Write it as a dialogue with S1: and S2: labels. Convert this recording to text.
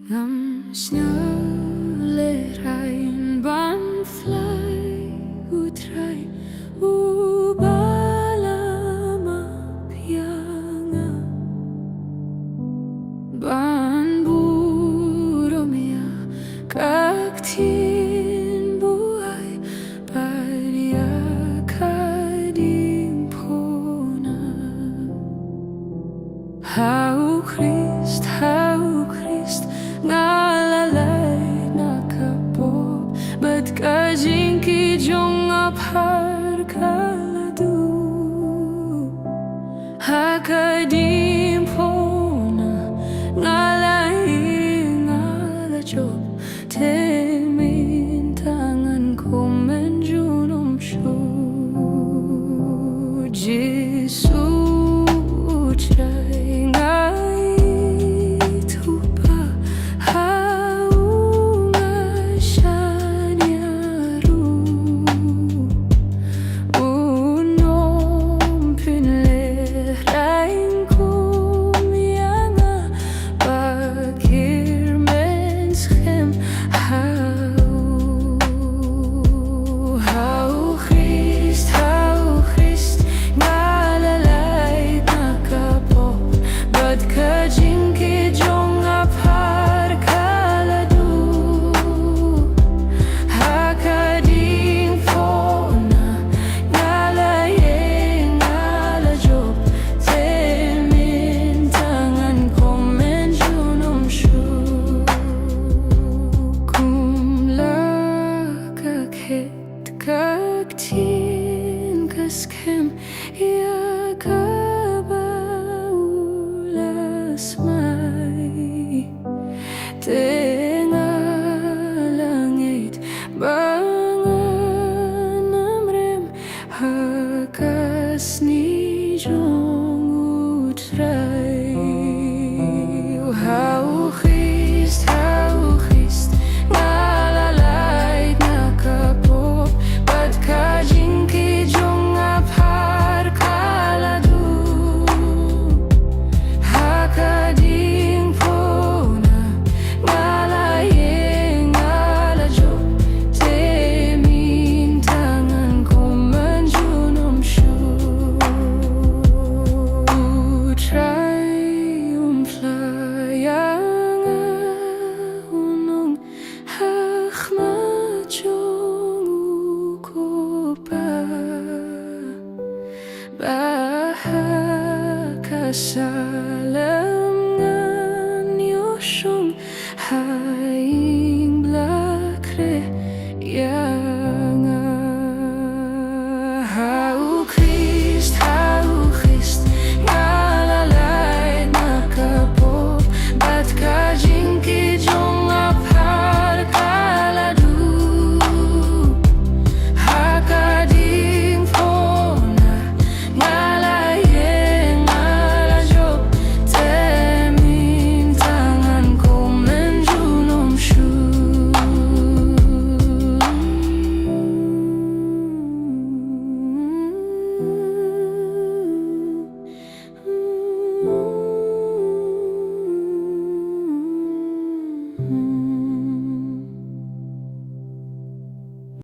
S1: Ngắm snölerein bandfly utrai ubalama pianga ban buromia kaktin buhay pariakadimpona Hau Christ ngalalay nakapop Ba't kajingki jong aphar kaladu Hakadimpona ngalay ngalajob Temintangan ko menjunom shu Jisu Uchay ngay tupa hau ngasyanyaru unom pinleraing kumyanga bakir menschem hau Christ ngalalay nakapop Ba't kajingki jong aphar kaladu Hakadimpona ngalaye ngalajob Temintangan ko menjunom shu Kumlakakit kaktin kaskem yakabaulas may Tengalangit bangan amrem hakas ni jong utray Hau Christ ngalalay nakapop Ba't kajingki jong aphar kaladu Hakadimpona ngalaye ngalajob Temintangan ko menjunom shu Triumphlayanga unong hakmat jong ukopa Bahakasalam ngan yosyong hai